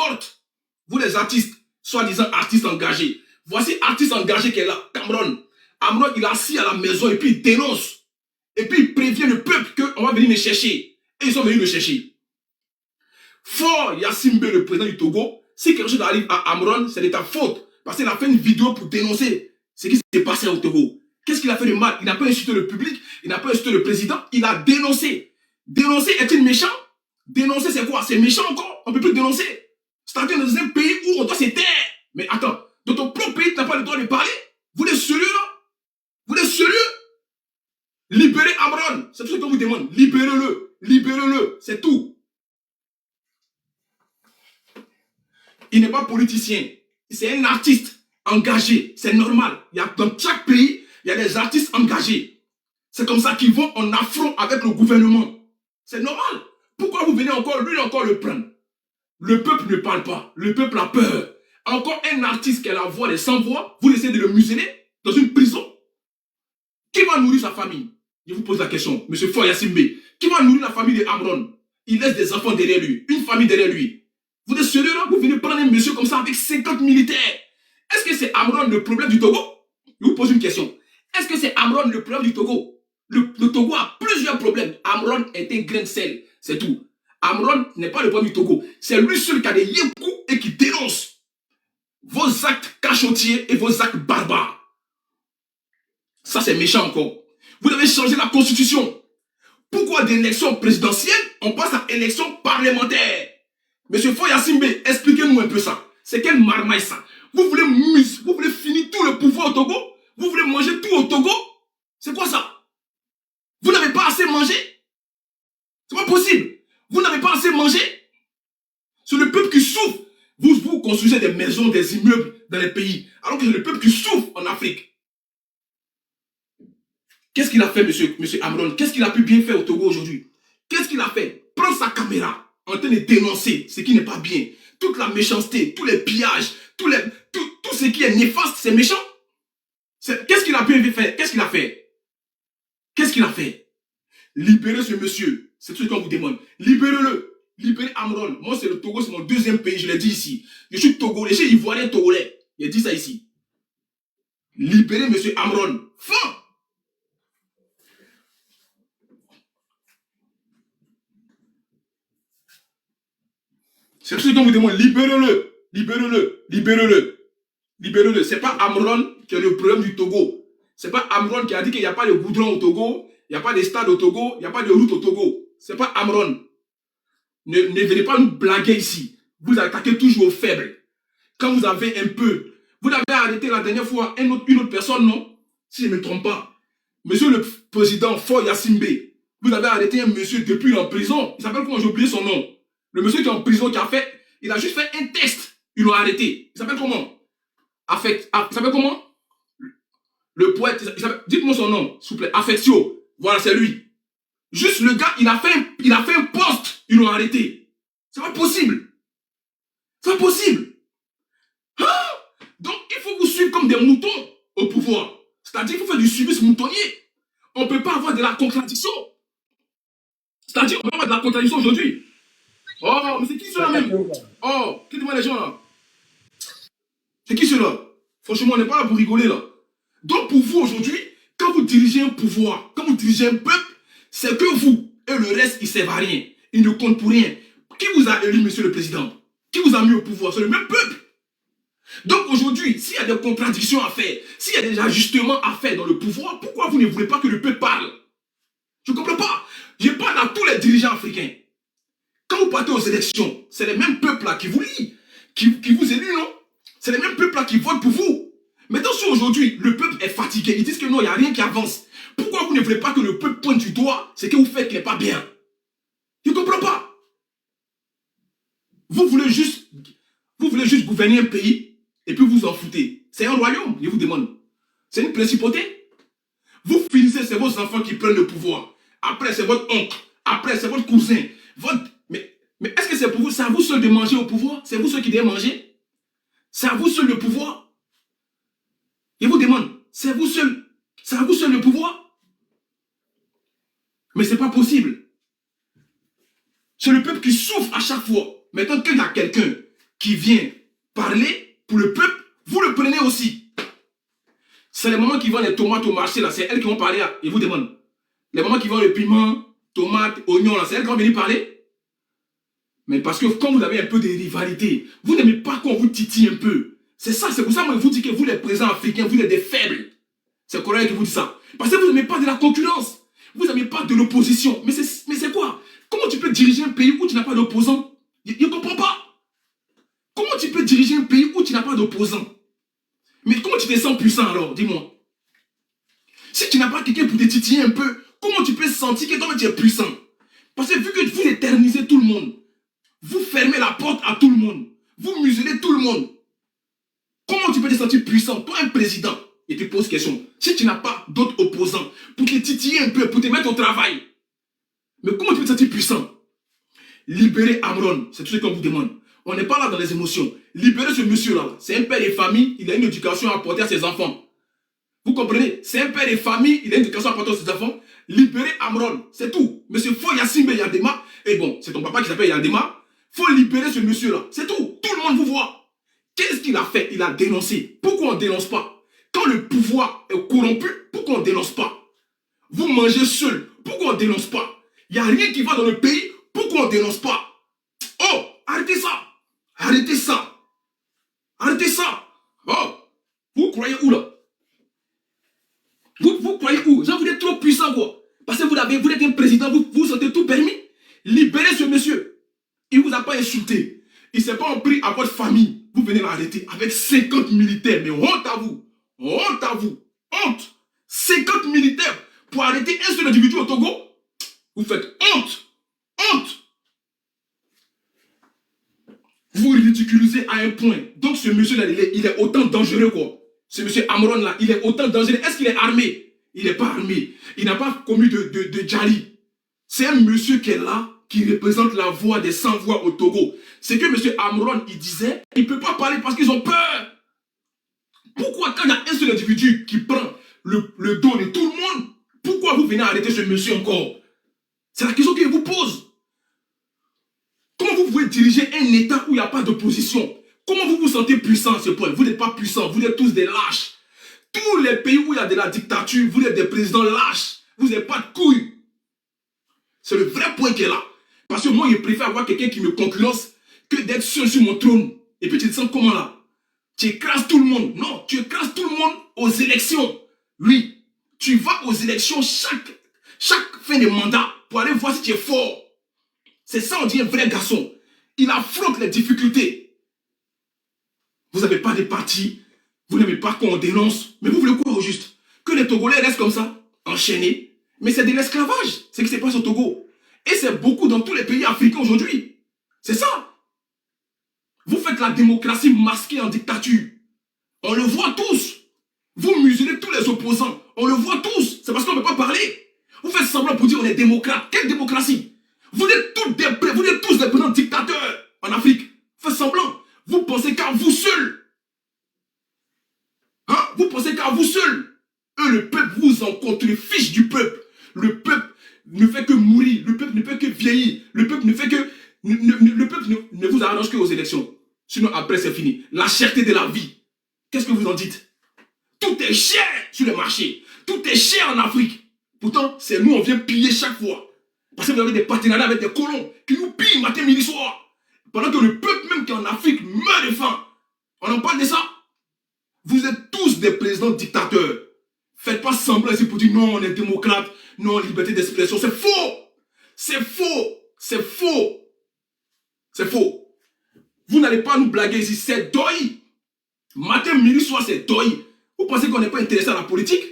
forte. Vous les artistes, soi-disant artistes engagés. Voici artiste engagé qui est là, Cameron. Cameron, il est assis à la maison et puis il dénonce. Et puis il prévient le peuple qu'on va venir me chercher. Et ils sont venus me chercher. Fort Yassimbe, le président du Togo, si quelque chose arrive à Amron, c'est de ta faute. Parce qu'il a fait une vidéo pour dénoncer ce qui s'est passé au Togo. Qu'est-ce qu'il a fait de mal? Il n'a pas insulté le public, il n'a pas insulté le président, il a dénoncé. Dénoncer est-il méchant? Dénoncer c'est quoi? C'est méchant encore? On ne peut plus dénoncer. C'est-à-dire dans un pays où on doit se taire. Mais attends, dans ton propre pays, tu n'as pas le droit de parler? Vous êtes sérieux là? Vous êtes sérieux? Libérez Amron, c'est tout ce qu'on vous demande. Libérez-le, libérez-le, c'est tout. Il n'est pas politicien, c'est un artiste engagé, c'est normal. Il y a, dans chaque pays, il y a des artistes engagés. C'est comme ça qu'ils vont en affront avec le gouvernement. C'est normal. Pourquoi vous venez encore, lui encore le prendre? Le peuple ne parle pas, le peuple a peur. Encore un artiste qui a la voix des sans-voix, vous essayez de le museler dans une prison. Qui va nourrir sa famille? Je vous pose la question, M. Foy Yassimbe. Qui va nourrir la famille de Amron? Il laisse des enfants derrière lui, une famille derrière lui. Vous êtes sérieux là? Vous venez prendre un monsieur comme ça avec 50 militaires. Est-ce que c'est Amron le problème du Togo? Je vous pose une question. Est-ce que c'est Amron le problème du Togo? Le Togo a plusieurs problèmes. Amron est un grain de sel, c'est tout. Amron n'est pas le problème du Togo. C'est lui seul qui a des yékou et qui dénonce vos actes cachotiers et vos actes barbares. Ça c'est méchant encore. Vous devez changer la constitution. Pourquoi d'élection présidentielle, on passe à élection parlementaire? Monsieur Foy Yassimbe, expliquez-nous un peu ça. C'est quelle marmaille ça? Vous voulez finir tout le pouvoir au Togo? Vous voulez manger tout au Togo? C'est quoi ça? Vous n'avez pas assez mangé? C'est pas possible. Vous n'avez pas assez mangé? C'est le peuple qui souffre. Vous construisez des maisons, des immeubles dans les pays, alors que c'est le peuple qui souffre en Afrique. Qu'est-ce qu'il a fait, monsieur Amron? Qu'est-ce qu'il a pu bien faire au Togo aujourd'hui? Qu'est-ce qu'il a fait? Prendre sa caméra en train de dénoncer ce qui n'est pas bien. Toute la méchanceté, tous les pillages, tout ce qui est néfaste, c'est méchant. Qu'est-ce qu'il a pu faire? Qu'est-ce qu'il a fait? Qu'est-ce qu'il a fait? Libérez ce monsieur. C'est tout ce qu'on vous demande. Libérez-le. Libérez Amron. Moi, c'est le Togo, c'est mon deuxième pays, je l'ai dit ici. Je suis Togolais, je suis Ivoirien Togolais. J'ai dit ça ici. Libérez monsieur Amron. Fin! C'est tout ce qu'on vous demande. Libérez-le. Libérez-le. Libérez-le. Libérez-le. C'est pas Amron qui est le problème du Togo. C'est pas Amron qui a dit qu'il n'y a pas de goudron au Togo, il n'y a pas de stade au Togo, il n'y a pas de route au Togo. C'est pas Amron. Ne venez pas nous blaguer ici. Vous attaquez toujours aux faibles. Quand vous avez un peu... Vous avez arrêté la dernière fois une autre personne, non? Si je ne me trompe pas. Monsieur le président Foy Yassimbe, vous avez arrêté un monsieur depuis en prison. Il s'appelle comment? J'ai oublié son nom. Le monsieur qui est en prison, il a juste fait un test. Ils l'ont arrêté. Il s'appelle comment? Il s'appelle comment? Le poète. Dites-moi son nom, s'il vous plaît. Affectio. Voilà, c'est lui. Juste le gars, il a fait un poste. Ils l'ont arrêté. C'est pas possible. C'est pas possible. Hein? Donc, il faut vous suivre comme des moutons au pouvoir. C'est-à-dire qu'il faut faire du suivisme moutonnier. On ne peut pas avoir de la contradiction. C'est-à-dire qu'on peut avoir de la contradiction aujourd'hui. Oh, mais c'est qui ceux-là même? Oh, qui demande les gens là? C'est qui ceux-là? Franchement, on n'est pas là pour rigoler là. Donc pour vous aujourd'hui, quand vous dirigez un pouvoir, quand vous dirigez un peuple, c'est que vous et le reste, ils ne servent à rien. Ils ne comptent pour rien. Qui vous a élu, monsieur le président? Qui vous a mis au pouvoir? C'est le même peuple. Donc aujourd'hui, s'il y a des contradictions à faire, s'il y a des ajustements à faire dans le pouvoir, pourquoi vous ne voulez pas que le peuple parle? Je ne comprends pas. Je parle à tous les dirigeants africains. Quand vous partez aux élections, c'est les mêmes peuples-là qui vous lient, qui vous éluent, non? C'est les mêmes peuples-là qui votent pour vous. Maintenant, si aujourd'hui, le peuple est fatigué, ils disent que non, il n'y a rien qui avance. Pourquoi vous ne voulez pas que le peuple pointe du doigt ce que vous faites qui n'est pas bien? Je ne comprends pas. Vous voulez juste gouverner un pays et puis vous en foutez. C'est un royaume, je vous demande. C'est une principauté. Vous finissez, c'est vos enfants qui prennent le pouvoir. Après, c'est votre oncle. Après, c'est votre cousin. Mais est-ce que c'est pour vous? C'est à vous seul de manger au pouvoir? C'est vous seul qui devez manger? C'est à vous seul le pouvoir? Je vous demande, c'est à vous seul le pouvoir? Mais c'est pas possible. C'est le peuple qui souffre à chaque fois. Maintenant qu'il y a quelqu'un qui vient parler pour le peuple, vous le prenez aussi. C'est les mamans qui vendent les tomates au marché, là, c'est elles qui vont parler et vous demandent. Les mamans qui vendent le piment, tomates, oignons, là, c'est elles qui vont venir parler. Mais parce que quand vous avez un peu de rivalité, vous n'aimez pas qu'on vous titille un peu. C'est ça, c'est pour ça que moi je vous dis que vous les présidents africains, vous êtes des faibles. C'est Coréen qui vous dit ça. Parce que vous n'aimez pas de la concurrence. Vous n'aimez pas de l'opposition. Mais c'est quoi? Comment tu peux diriger un pays où tu n'as pas d'opposant? Je ne comprends pas. Comment tu peux diriger un pays où tu n'as pas d'opposant? Mais comment tu te sens puissant alors? Dis-moi. Si tu n'as pas quelqu'un pour te titiller un peu, comment tu peux sentir que toi tu es puissant? Parce que vu que vous éternisez tout le monde, vous fermez la porte à tout le monde, vous muselez tout le monde, comment tu peux te sentir puissant? Toi, un président, et te pose question. Si tu n'as pas d'autres opposants pour te titiller un peu, pour te mettre au travail, mais comment tu peux te sentir puissant? Libérez Amron, c'est tout ce qu'on vous demande. On n'est pas là dans les émotions. Libérez ce monsieur-là. C'est un père de famille, il a une éducation à apporter à ses enfants. Vous comprenez? C'est un père de famille, il a une éducation à apporter à ses enfants. Libérez Amron, c'est tout. Monsieur Foyasimbe Yadema, et bon, c'est ton papa qui s'appelle Yadema. Faut libérer ce monsieur-là, c'est tout. Tout le monde vous voit. Qu'est-ce qu'il a fait? Il a dénoncé. Pourquoi on ne dénonce pas? Quand le pouvoir est corrompu, pourquoi on ne dénonce pas? Vous mangez seul, pourquoi on ne dénonce pas? Il n'y a rien qui va dans le pays, pourquoi on ne dénonce pas? Oh, arrêtez ça! Arrêtez ça! Arrêtez ça! Oh! Vous croyez où là? Vous croyez où? Genre vous êtes trop puissant quoi. Parce que vous êtes un président, vous sentez tout permis. Libérez ce monsieur. Il ne vous a pas insulté. Il ne s'est pas pris à votre famille. Vous venez l'arrêter avec 50 militaires. Mais honte à vous. Honte à vous. Honte. 50 militaires pour arrêter un seul individu au Togo. Vous faites honte. Honte. Vous ridiculisez à un point. Donc ce monsieur-là, il est autant dangereux quoi. Ce monsieur Amron-là, il est autant dangereux. Est-ce qu'il est armé? Il n'est pas armé. Il n'a pas commis de Djali. C'est un monsieur qui est là, qui représente la voix des sans-voix au Togo. C'est que monsieur Amron, il disait, il ne peut pas parler parce qu'ils ont peur. Pourquoi quand il y a un seul individu qui prend le dos de tout le monde, pourquoi vous venez arrêter ce monsieur encore? C'est la question qu'il vous pose. Comment vous pouvez diriger un État où il n'y a pas d'opposition? Comment vous vous sentez puissant à ce point? Vous n'êtes pas puissant, vous êtes tous des lâches. Tous les pays où il y a de la dictature, vous êtes des présidents lâches. Vous n'avez pas de couilles. C'est le vrai point qui est là. Parce que moi, je préfère avoir quelqu'un qui me concurrence que d'être seul sur mon trône. Et puis tu te sens comment là? Tu écrases tout le monde. Non, tu écrases tout le monde aux élections. Oui, tu vas aux élections chaque fin de mandat pour aller voir si tu es fort. C'est ça, on dit un vrai garçon. Il affronte les difficultés. Vous n'avez pas de parti. Vous n'aimez pas qu'on dénonce. Mais vous voulez quoi au juste? Que les Togolais restent comme ça, enchaînés. Mais c'est de l'esclavage, ce qui se passe au Togo. Et c'est beaucoup dans tous les pays africains aujourd'hui. C'est ça. Vous faites la démocratie masquée en dictature. On le voit tous. Vous muselez tous les opposants. On le voit tous. C'est parce qu'on ne peut pas parler. Vous faites semblant pour dire qu'on est démocrate. Quelle démocratie? Vous êtes tous des présidents dictateurs en Afrique. Faites semblant. Vous pensez qu'à vous seuls. Hein? Vous pensez qu'à vous seuls. Eux, le peuple vous en contrefiche du peuple. Le peuple ne fait que mourir. Le peuple ne fait que vieillir. Le peuple ne fait que... Le peuple ne vous arrange qu'aux élections. Sinon, après, c'est fini. La cherté de la vie. Qu'est-ce que vous en dites? Tout est cher sur le marché. Tout est cher en Afrique. Pourtant, c'est nous, on vient piller chaque fois. Parce que vous avez des partenariats avec des colons qui nous pillent matin, midi, soir. Pendant que le peuple même qui est en Afrique meurt de faim. On en parle de ça. Vous êtes tous des présidents dictateurs. Faites pas semblant ici pour dire non, on est démocrate, non, liberté d'expression. C'est faux. C'est faux. C'est faux. C'est faux. Vous n'allez pas nous blaguer ici. C'est doi. Matin, midi, soir, c'est doi. Vous pensez qu'on n'est pas intéressé à la politique?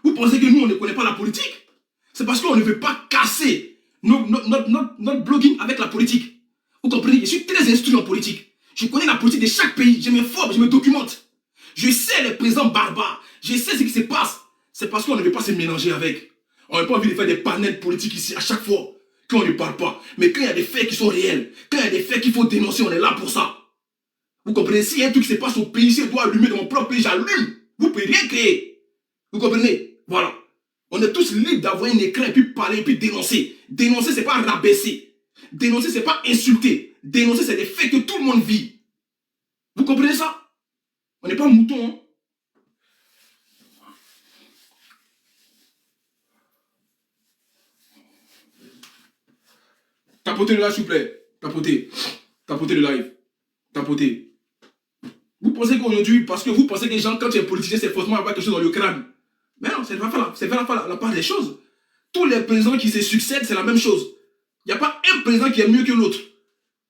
Vous pensez que nous, on ne connaît pas la politique? C'est parce qu'on ne veut pas casser notre blogging avec la politique. Vous comprenez? Je suis très instruit en politique. Je connais la politique de chaque pays. Je m'informe, je me documente. Je sais les présidents barbares. Je sais ce qui se passe. C'est parce qu'on ne veut pas se mélanger avec. On n'a pas envie de faire des panels politiques ici à chaque fois. Quand on ne parle pas. Mais quand il y a des faits qui sont réels, quand il y a des faits qu'il faut dénoncer, on est là pour ça. Vous comprenez? S'il y a un truc qui se passe au pays, si je dois allumer dans mon propre pays, j'allume. Vous ne pouvez rien créer. Vous comprenez? Voilà. On est tous libres d'avoir un écran et puis parler et puis dénoncer. Dénoncer, ce n'est pas rabaisser. Dénoncer, ce n'est pas insulter. Dénoncer, c'est des faits que tout le monde vit. Vous comprenez ça? On n'est pas moutons, hein? Tapotez le live, s'il vous plaît. Tapotez. Tapotez le live. Tapotez. Vous pensez qu'aujourd'hui, parce que vous pensez que les gens, quand tu es politicien, c'est forcément avoir quelque chose dans le crâne. Mais non, c'est pas la part des choses. Tous les présidents qui se succèdent, c'est la même chose. Il n'y a pas un président qui est mieux que l'autre.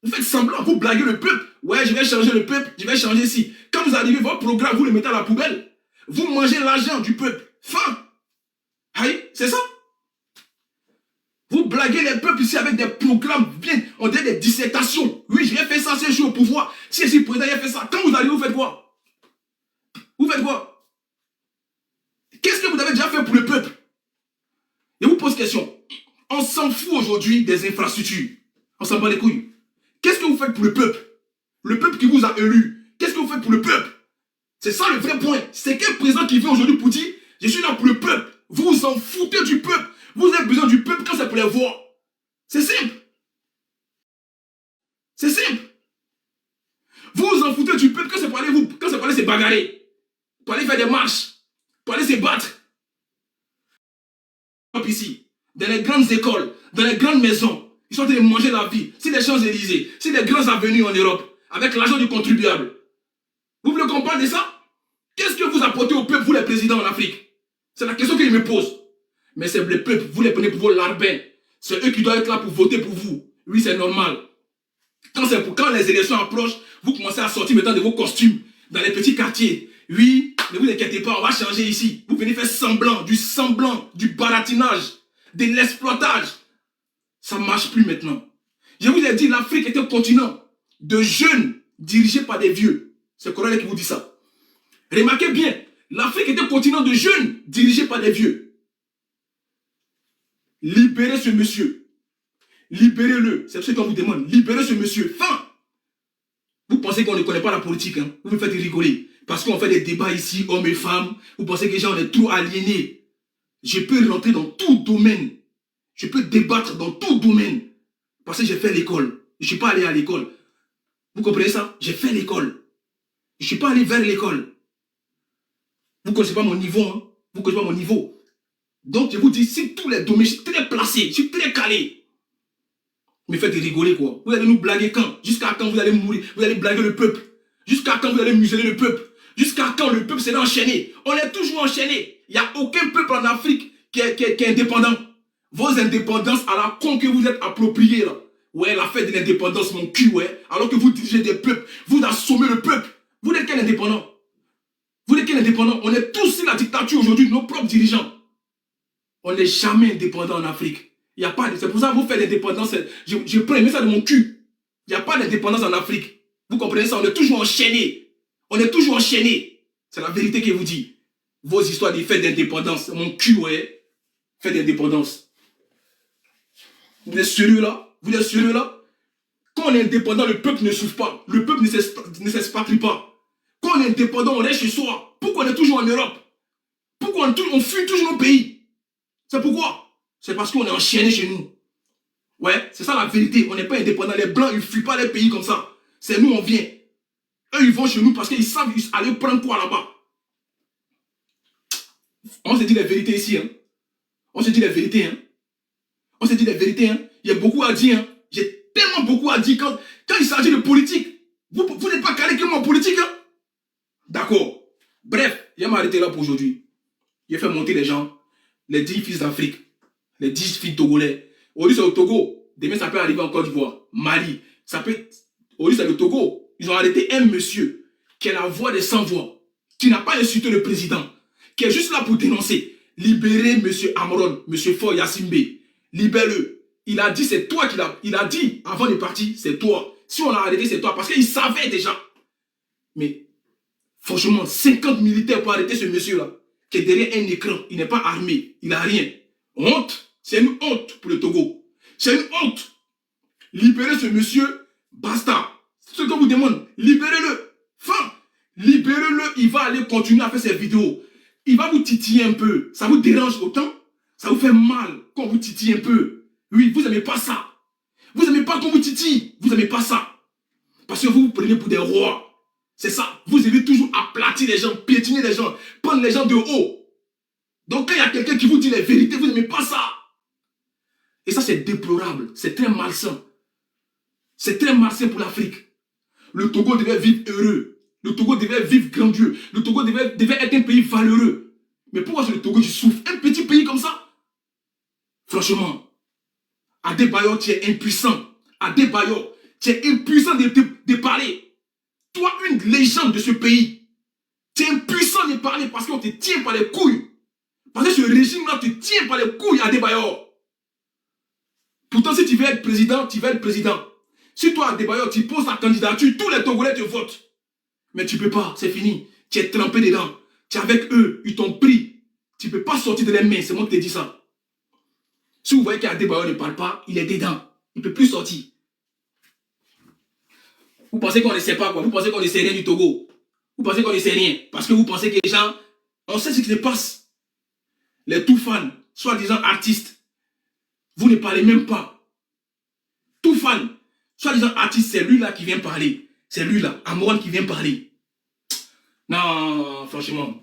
Vous faites semblant, vous blaguez le peuple. Ouais, je vais changer le peuple, je vais changer ici. Quand vous arrivez, votre programme, vous le mettez à la poubelle. Vous mangez l'argent du peuple. Fin. Aïe, c'est ça. Vous blaguez les peuples ici avec des programmes bien, on dit des dissertations. Oui, je vais faire ça si je suis au pouvoir. Si je suis président, je vais faire ça. Quand vous arrivez, vous faites quoi? Vous faites quoi? Qu'est-ce que vous avez déjà fait pour le peuple? Je vous pose question. On s'en fout aujourd'hui des infrastructures. On s'en bat les couilles. Qu'est-ce que vous faites pour le peuple? Le peuple qui vous a élu. Qu'est-ce que vous faites pour le peuple? C'est ça le vrai point. C'est quel président qui vient aujourd'hui pour dire je suis là pour le peuple. Vous vous en foutez du peuple. Vous avez besoin du peuple quand c'est pour les voir. C'est simple. C'est simple. Vous vous en foutez du peuple quand c'est pour aller se bagarrer. Pour aller faire des marches. Pour aller se battre. Ici, dans les grandes écoles, dans les grandes maisons, ils sont en train de manger la vie. C'est des Champs-Élysées, c'est des grands avenues en Europe, avec l'argent du contribuable. Vous voulez qu'on parle de ça? Qu'est-ce que vous apportez au peuple, vous les présidents en Afrique? C'est la question qu'ils me posent. Mais c'est le peuple, vous les prenez pour vos larbins. C'est eux qui doivent être là pour voter pour vous. Oui, c'est normal. Quand les élections approchent, vous commencez à sortir maintenant de vos costumes dans les petits quartiers. Oui, ne vous inquiétez pas, on va changer ici. Vous venez faire semblant, du baratinage, de l'exploitage. Ça ne marche plus maintenant. Je vous ai dit, l'Afrique est un continent de jeunes dirigés par des vieux. C'est Corée qui vous dit ça. Remarquez bien, l'Afrique est un continent de jeunes dirigés par des vieux. Libérez ce monsieur. Libérez-le. C'est ce qu'on vous demande. Libérez ce monsieur. Fin. Vous pensez qu'on ne connaît pas la politique, hein? Vous me faites rigoler. Parce qu'on fait des débats ici, hommes et femmes. Vous pensez que les gens, on est trop aliénés. Je peux rentrer dans tout domaine. Je peux débattre dans tout domaine. Parce que j'ai fait l'école. Je ne suis pas allé à l'école. Vous comprenez ça? J'ai fait l'école. Je ne suis pas allé vers l'école. Vous ne connaissez pas mon niveau, hein? Vous ne connaissez pas mon niveau. Donc je vous dis, si tous les domaines, je suis très placé, je suis très calé. Vous me faites rigoler, quoi. Vous allez nous blaguer quand? Jusqu'à quand vous allez mourir? Vous allez blaguer le peuple? Jusqu'à quand vous allez museler le peuple? Jusqu'à quand le peuple sera enchaîné? On est toujours enchaîné. Il n'y a aucun peuple en Afrique qui est indépendant. Vos indépendances à la con que vous êtes appropriés, là. Ouais, la fête de l'indépendance, mon cul, ouais. Alors que vous dirigez des peuples, vous assommez le peuple. Vous n'êtes quel indépendant? Vous n'êtes quel indépendant? On est tous sur la dictature aujourd'hui, nos propres dirigeants. On n'est jamais indépendant en Afrique. Il n'y a pas. C'est pour ça que vous faites l'indépendance. Je prends ça de mon cul. Il n'y a pas d'indépendance en Afrique. Vous comprenez ça? On est toujours enchaîné. On est toujours enchaîné. C'est la vérité que je vous dis. Vos histoires de fêtes d'indépendance, mon cul, ouais. Fêtes d'indépendance. Vous êtes sérieux là? Vous êtes sérieux là? Quand on est indépendant, le peuple ne souffre pas. Le peuple ne s'expatrie pas. Quand on est indépendant, on reste chez soi. Pourquoi on est toujours en Europe? Pourquoi on fuit toujours nos pays? C'est pourquoi? C'est parce qu'on est enchaîné chez nous. Ouais, c'est ça la vérité. On n'est pas indépendant. Les Blancs, ils ne fuient pas les pays comme ça. C'est nous, on vient. Eux, ils vont chez nous parce qu'ils savent aller prendre quoi là-bas. On se dit la vérité ici. Hein. On se dit la vérité. Hein. On se dit la vérité. Hein. Il y a beaucoup à dire. Hein. J'ai tellement beaucoup à dire quand il s'agit de politique. Vous n'êtes pas calé que moi en politique. Hein. D'accord. Bref, je vais m'arrêter là pour aujourd'hui. Je vais faire monter les gens. Les 10 fils d'Afrique. Les 10 filles togolais. Aujourd'hui, c'est au Togo. Demain, ça peut arriver en Côte d'Ivoire. Mali. Aujourd'hui, c'est le Togo. Ils ont arrêté un monsieur qui est la voix des sans-voix. Qui n'a pas insulté le président. Qui est juste là pour dénoncer. Libérez monsieur Amron, monsieur Faure Yassimbe. Libère-le. Il a dit, c'est toi il a dit, avant de partir, c'est toi. Si on l'a arrêté, c'est toi. Parce qu'il savait déjà. Mais, franchement, 50 militaires pour arrêter ce monsieur-là. Qui est derrière un écran. Il n'est pas armé. Il n'a rien. Honte. C'est une honte pour le Togo. C'est une honte. Libérez ce monsieur. Basta. C'est ce qu'on vous demande. Libérez-le. Fin. Libérez-le. Il va aller continuer à faire ses vidéos. Il va vous titiller un peu. Ça vous dérange autant? Ça vous fait mal quand vous titille un peu? Oui, vous n'aimez pas ça. Vous n'aimez pas qu'on vous titille. Vous n'aimez pas ça. Parce que vous vous prenez pour des rois. C'est ça. Vous aimez toujours aplatir les gens, piétiner les gens, prendre les gens de haut. Donc quand il y a quelqu'un qui vous dit les vérités, vous n'aimez pas ça. Et ça, c'est déplorable. C'est très malsain. C'est très malsain pour l'Afrique. Le Togo devait vivre heureux. Le Togo devait vivre grandiose. Le Togo devait être un pays valeureux. Mais pourquoi c'est le Togo qui souffre? Un petit pays comme ça? Franchement, Adebayor, tu es impuissant. Adebayor, tu es impuissant de parler. Toi, une légende de ce pays. Tu es impuissant de parler parce qu'on te tient par les couilles. Parce que ce régime-là te tient par les couilles, Adebayor. Pourtant, si tu veux être président, tu vas être président. Si toi, Adebayor, tu poses ta candidature, tous les Togolais te votent. Mais tu ne peux pas, c'est fini. Tu es trempé dedans. Tu es avec eux, ils t'ont pris. Tu ne peux pas sortir de les mains, c'est moi qui te dis ça. Si vous voyez qu'Adebayor ne parle pas, il est dedans. Il ne peut plus sortir. Vous pensez qu'on ne sait pas quoi? Vous pensez qu'on ne sait rien du Togo? Vous pensez qu'on ne sait rien? Parce que vous pensez que les gens, on sait ce qui se passe. Les tout fans, soi-disant artistes, vous ne parlez même pas. Tout fan, soi-disant artiste, c'est lui là qui vient parler. C'est lui là, Amouran qui vient parler. Non, franchement.